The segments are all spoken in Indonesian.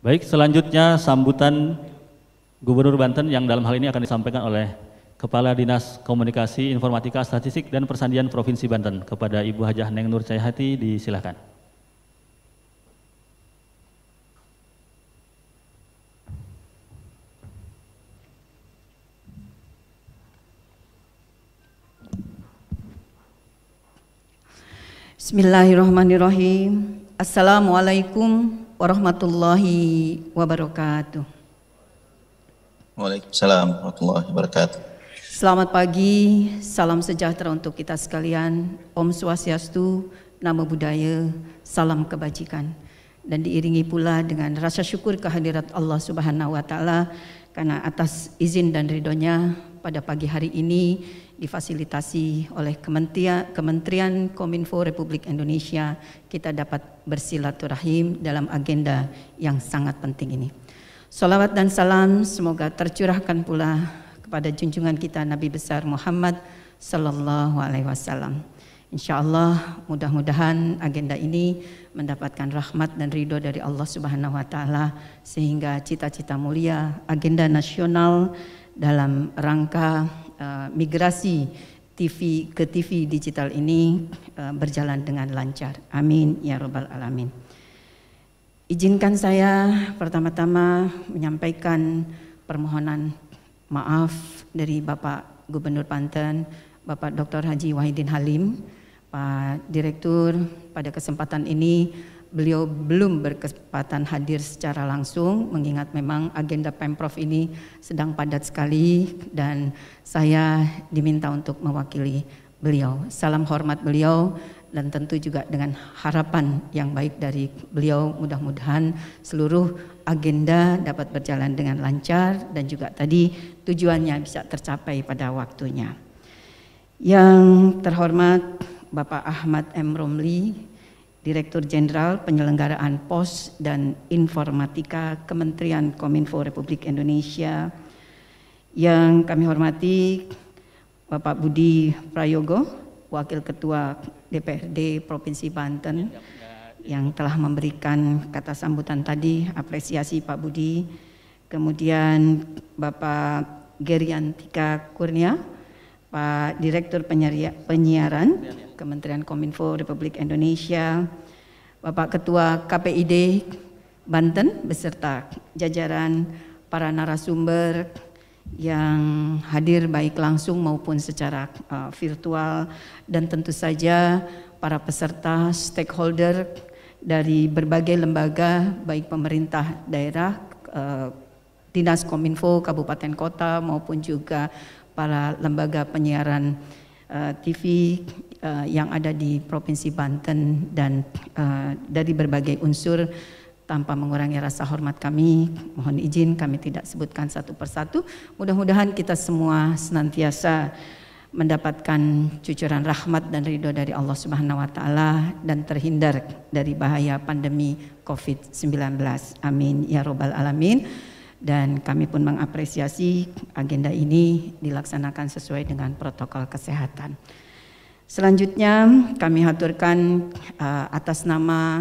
Baik, selanjutnya sambutan Gubernur Banten yang dalam hal ini akan disampaikan oleh Kepala Dinas Komunikasi, Informatika, Statistik, dan Persandian Provinsi Banten. Kepada Ibu Hajah Neng Nur Cahayati, disilakan. Bismillahirrahmanirrahim. Assalamualaikum warahmatullahi wabarakatuh. Waalaikumsalam warahmatullahi wabarakatuh. Selamat pagi, salam sejahtera untuk kita sekalian. Om Swastiastu, Namo Buddhaya, salam kebajikan. Dan diiringi pula dengan rasa syukur kehadirat Allah Subhanahu wa Ta'ala karena atas izin dan ridhonya pada pagi hari ini difasilitasi oleh Kementerian Kominfo Republik Indonesia, kita dapat bersilaturahim dalam agenda yang sangat penting ini. Salawat dan salam semoga tercurahkan pula kepada junjungan kita Nabi besar Muhammad Sallallahu Alaihi Wasallam. Insya Allah mudah-mudahan agenda ini mendapatkan rahmat dan ridho dari Allah Subhanahu Wa Taala sehingga cita-cita mulia agenda nasional dalam rangka migrasi TV ke TV digital ini berjalan dengan lancar. Amin ya Rabbal Alamin. Izinkan saya pertama-tama menyampaikan permohonan maaf dari Bapak Gubernur Banten, Bapak Dr. Haji Wahidin Halim, Pak Direktur. Pada kesempatan ini beliau belum berkesempatan hadir secara langsung mengingat memang agenda Pemprov ini sedang padat sekali dan saya diminta untuk mewakili beliau. Salam hormat beliau dan tentu juga dengan harapan yang baik dari beliau, mudah-mudahan seluruh agenda dapat berjalan dengan lancar dan juga tadi tujuannya bisa tercapai pada waktunya. Yang terhormat Bapak Ahmad M. Romli, Direktur Jenderal Penyelenggaraan Pos dan Informatika Kementerian Kominfo Republik Indonesia. Yang kami hormati Bapak Budi Prayogo, Wakil Ketua DPRD Provinsi Banten, yang telah memberikan kata sambutan tadi, apresiasi Pak Budi. Kemudian Bapak Geriantika Kurnia, Pak Direktur Penyiaran Kementerian Kominfo Republik Indonesia, Bapak Ketua KPID Banten beserta jajaran para narasumber yang hadir baik langsung maupun secara virtual, dan tentu saja para peserta stakeholder dari berbagai lembaga baik pemerintah daerah, Dinas Kominfo Kabupaten Kota maupun juga para lembaga penyiaran TV yang ada di Provinsi Banten dan dari berbagai unsur. Tanpa mengurangi rasa hormat kami, mohon izin kami tidak sebutkan satu persatu. Mudah-mudahan kita semua senantiasa mendapatkan cucuran rahmat dan ridho dari Allah Subhanahu wa Ta'ala dan terhindar dari bahaya pandemi COVID-19. Amin ya Rabbal Alamin. Dan kami pun mengapresiasi agenda ini dilaksanakan sesuai dengan protokol kesehatan. Selanjutnya kami haturkan atas nama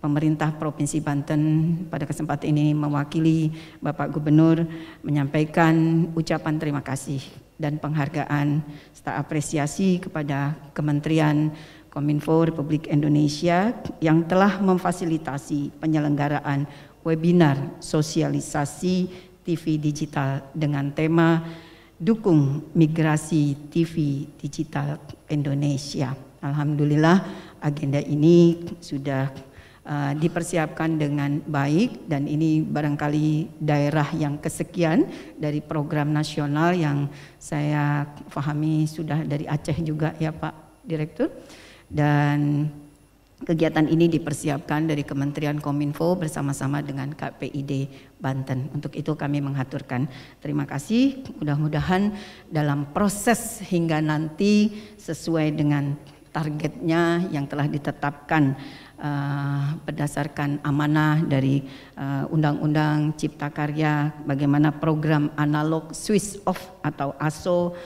pemerintah Provinsi Banten pada kesempatan ini mewakili Bapak Gubernur menyampaikan ucapan terima kasih dan penghargaan serta apresiasi kepada Kementerian Kominfo Republik Indonesia yang telah memfasilitasi penyelenggaraan webinar sosialisasi TV digital dengan tema Dukung Migrasi TV Digital Indonesia. Alhamdulillah agenda ini sudah dipersiapkan dengan baik dan ini barangkali daerah yang kesekian dari program nasional yang saya pahami sudah dari Aceh juga ya Pak Direktur, dan kegiatan ini dipersiapkan dari Kementerian Kominfo bersama-sama dengan KPID Banten. Untuk itu kami menghaturkan terima kasih, mudah-mudahan dalam proses hingga nanti sesuai dengan targetnya yang telah ditetapkan berdasarkan amanah dari Undang-Undang Cipta Karya, bagaimana program analog switch off atau ASO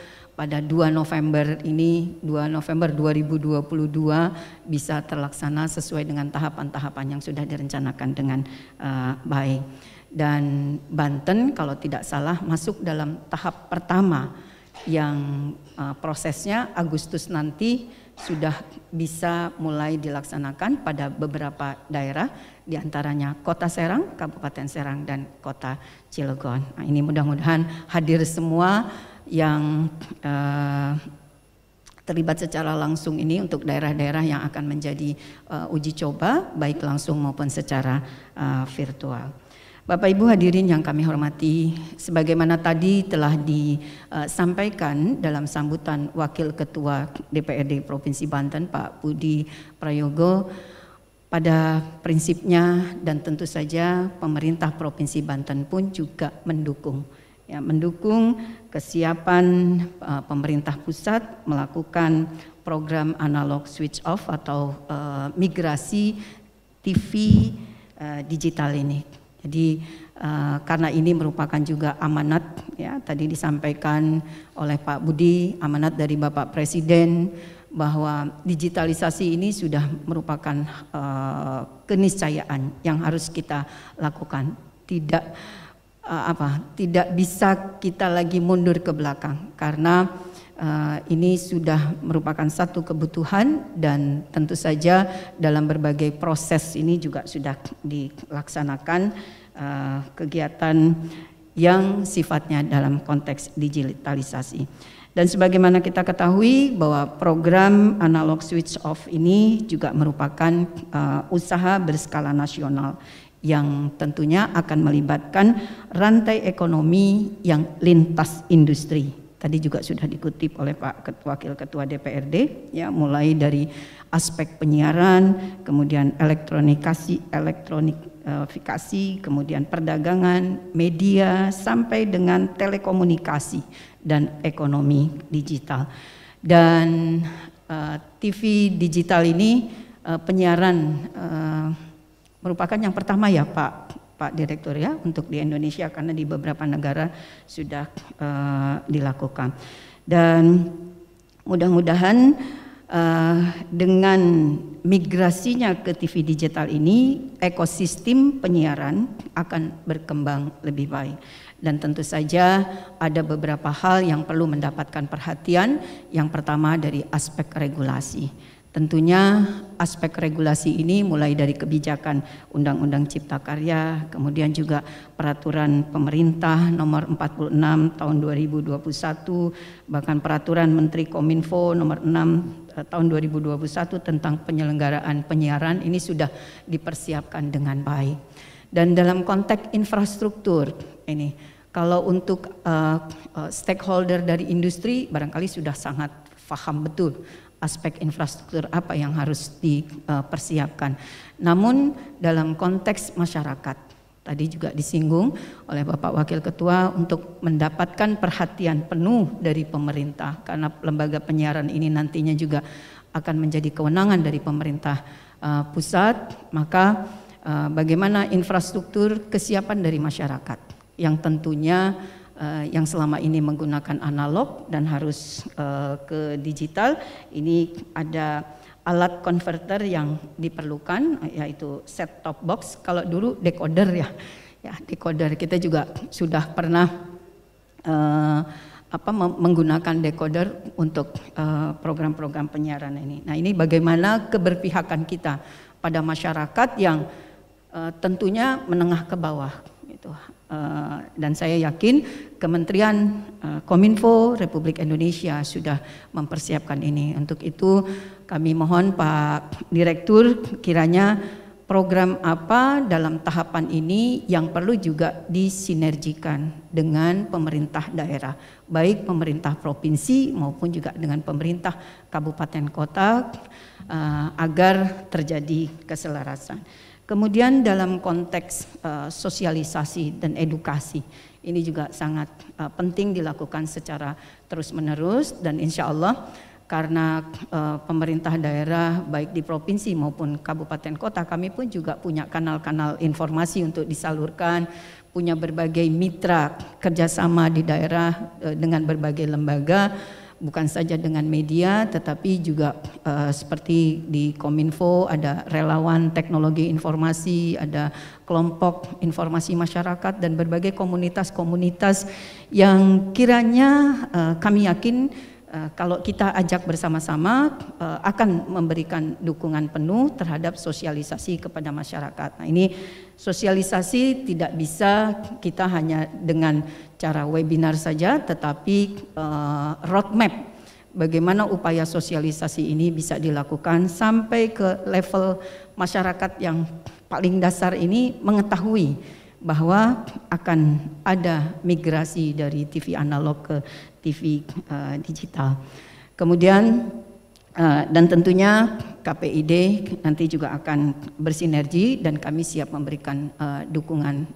pada 2 November ini, 2 November 2022 bisa terlaksana sesuai dengan tahapan-tahapan yang sudah direncanakan dengan baik. Dan Banten kalau tidak salah masuk dalam tahap pertama yang prosesnya Agustus nanti sudah bisa mulai dilaksanakan pada beberapa daerah, diantaranya Kota Serang, Kabupaten Serang, dan Kota Cilegon. Nah, ini mudah-mudahan hadir semua yang terlibat secara langsung ini untuk daerah-daerah yang akan menjadi uji coba baik langsung maupun secara virtual. Bapak Ibu hadirin yang kami hormati, sebagaimana tadi telah disampaikan dalam sambutan Wakil Ketua DPRD Provinsi Banten Pak Budi Prayogo, pada prinsipnya dan tentu saja pemerintah Provinsi Banten pun juga mendukung kesiapan pemerintah pusat melakukan program analog switch off atau migrasi TV digital ini. Jadi karena ini merupakan juga amanat, ya tadi disampaikan oleh Pak Budi, amanat dari Bapak Presiden bahwa digitalisasi ini sudah merupakan keniscayaan yang harus kita lakukan. Tidak bisa kita lagi mundur ke belakang karena ini sudah merupakan satu kebutuhan dan tentu saja dalam berbagai proses ini juga sudah dilaksanakan kegiatan yang sifatnya dalam konteks digitalisasi. Dan sebagaimana kita ketahui bahwa program analog switch off ini juga merupakan usaha berskala nasional yang tentunya akan melibatkan rantai ekonomi yang lintas industri. Tadi juga sudah dikutip oleh Pak Wakil Ketua DPRD, ya, mulai dari aspek penyiaran, kemudian elektronifikasi, kemudian perdagangan, media, sampai dengan telekomunikasi dan ekonomi digital. Dan TV digital ini penyiaran merupakan yang pertama ya Pak Direktur ya untuk di Indonesia, karena di beberapa negara sudah dilakukan. Dan mudah-mudahan dengan migrasinya ke TV digital ini ekosistem penyiaran akan berkembang lebih baik. Dan tentu saja ada beberapa hal yang perlu mendapatkan perhatian. Yang pertama dari aspek regulasi. Tentunya aspek regulasi ini mulai dari kebijakan Undang-Undang Cipta Karya, kemudian juga peraturan pemerintah nomor 46 tahun 2021, bahkan peraturan Menteri Kominfo nomor 6 tahun 2021 tentang penyelenggaraan penyiaran ini sudah dipersiapkan dengan baik. Dan dalam konteks infrastruktur ini, kalau untuk stakeholder dari industri barangkali sudah sangat paham betul aspek infrastruktur apa yang harus dipersiapkan. Namun dalam konteks masyarakat, tadi juga disinggung oleh Bapak Wakil Ketua untuk mendapatkan perhatian penuh dari pemerintah, karena lembaga penyiaran ini nantinya juga akan menjadi kewenangan dari pemerintah pusat, maka bagaimana infrastruktur kesiapan dari masyarakat yang tentunya yang selama ini menggunakan analog dan harus ke digital. Ini ada alat converter yang diperlukan, yaitu set top box. Kalau dulu decoder ya decoder, kita juga sudah pernah menggunakan decoder untuk program-program penyiaran ini. Nah, ini bagaimana keberpihakan kita pada masyarakat yang tentunya menengah ke bawah gitu. Dan saya yakin Kementerian Kominfo Republik Indonesia sudah mempersiapkan ini. Untuk itu kami mohon Pak Direktur, kiranya program apa dalam tahapan ini yang perlu juga disinergikan dengan pemerintah daerah, baik pemerintah provinsi maupun juga dengan pemerintah kabupaten kota, agar terjadi keselarasan. Kemudian dalam konteks sosialisasi dan edukasi, ini juga sangat penting dilakukan secara terus-menerus, dan insya Allah karena pemerintah daerah baik di provinsi maupun kabupaten kota, kami pun juga punya kanal-kanal informasi untuk disalurkan, punya berbagai mitra kerjasama di daerah dengan berbagai lembaga, bukan saja dengan media tetapi juga seperti di Kominfo ada relawan teknologi informasi, ada kelompok informasi masyarakat dan berbagai komunitas-komunitas yang kiranya kami yakin kalau kita ajak bersama-sama akan memberikan dukungan penuh terhadap sosialisasi kepada masyarakat. Nah, ini sosialisasi tidak bisa kita hanya dengan cara webinar saja, tetapi roadmap bagaimana upaya sosialisasi ini bisa dilakukan sampai ke level masyarakat yang paling dasar ini mengetahui bahwa akan ada migrasi dari TV analog ke TV digital. Kemudian dan tentunya KPID nanti juga akan bersinergi dan kami siap memberikan dukungan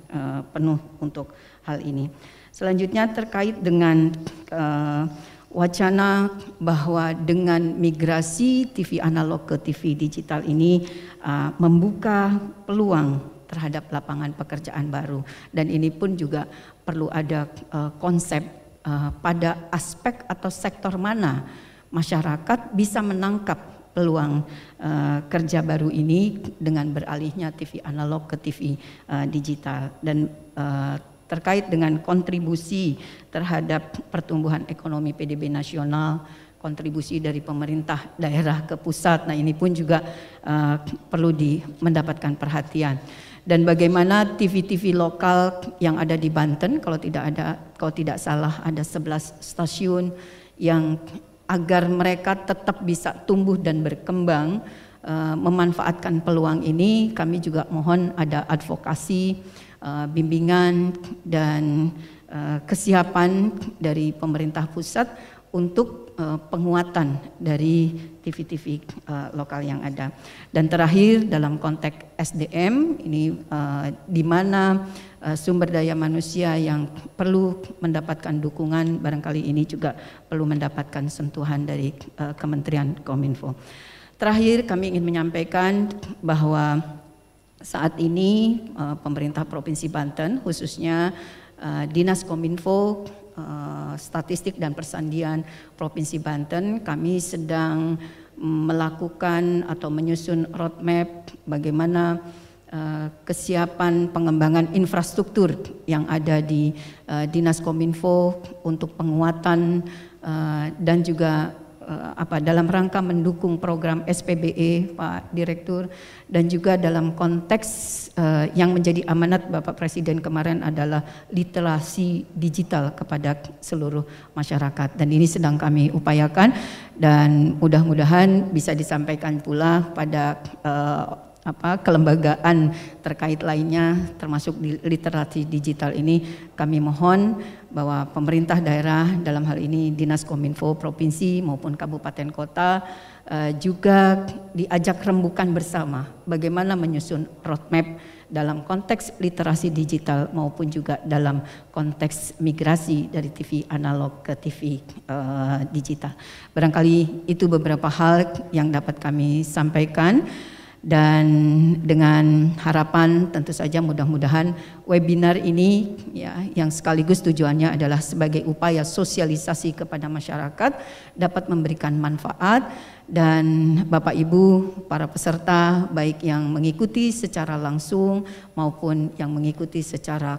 penuh untuk hal ini. Selanjutnya terkait dengan wacana bahwa dengan migrasi TV analog ke TV digital ini membuka peluang terhadap lapangan pekerjaan baru, dan ini pun juga perlu ada konsep pada aspek atau sektor mana masyarakat bisa menangkap peluang kerja baru ini dengan beralihnya TV analog ke TV digital. Dan terkait dengan kontribusi terhadap pertumbuhan ekonomi PDB nasional, kontribusi dari pemerintah daerah ke pusat, nah ini pun juga perlu mendapatkan perhatian. Dan bagaimana TV-TV lokal yang ada di Banten, kalau tidak salah ada 11 stasiun yang agar mereka tetap bisa tumbuh dan berkembang, memanfaatkan peluang ini, kami juga mohon ada advokasi, bimbingan dan kesiapan dari pemerintah pusat untuk penguatan dari TV-TV lokal yang ada. Dan terakhir dalam konteks SDM ini di mana sumber daya manusia yang perlu mendapatkan dukungan, barangkali ini juga perlu mendapatkan sentuhan dari Kementerian Kominfo. Terakhir kami ingin menyampaikan bahwa saat ini pemerintah Provinsi Banten khususnya Dinas Kominfo, Statistik dan Persandian Provinsi Banten, kami sedang melakukan atau menyusun roadmap bagaimana kesiapan pengembangan infrastruktur yang ada di Dinas Kominfo untuk penguatan dan juga dalam rangka mendukung program SPBE Pak Direktur, dan juga dalam konteks yang menjadi amanat Bapak Presiden kemarin adalah literasi digital kepada seluruh masyarakat, dan ini sedang kami upayakan dan mudah-mudahan bisa disampaikan pula pada kelembagaan terkait lainnya termasuk di literasi digital ini. Kami mohon bahwa pemerintah daerah dalam hal ini Dinas Kominfo provinsi maupun kabupaten kota juga diajak rembukan bersama bagaimana menyusun roadmap dalam konteks literasi digital maupun juga dalam konteks migrasi dari TV analog ke TV digital. Barangkali itu beberapa hal yang dapat kami sampaikan. Dan dengan harapan tentu saja mudah-mudahan webinar ini ya, yang sekaligus tujuannya adalah sebagai upaya sosialisasi kepada masyarakat dapat memberikan manfaat, dan Bapak Ibu para peserta baik yang mengikuti secara langsung maupun yang mengikuti secara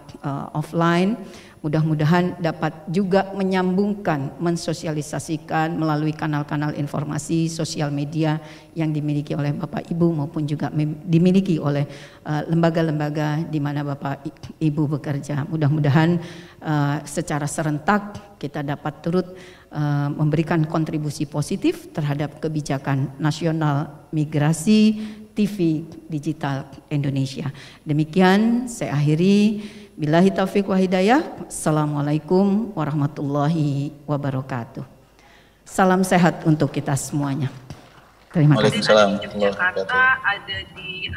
offline, mudah-mudahan dapat juga menyambungkan, mensosialisasikan melalui kanal-kanal informasi sosial media yang dimiliki oleh Bapak Ibu maupun juga dimiliki oleh lembaga-lembaga di mana Bapak Ibu bekerja. Mudah-mudahan secara serentak kita dapat turut memberikan kontribusi positif terhadap kebijakan nasional migrasi TV digital Indonesia. Demikian saya akhiri. Billahi taufiq wa hidayah. Assalamualaikum warahmatullahi wabarakatuh. Salam sehat untuk kita semuanya. Terima kasih. Waalaikumsalam. Jakarta ada di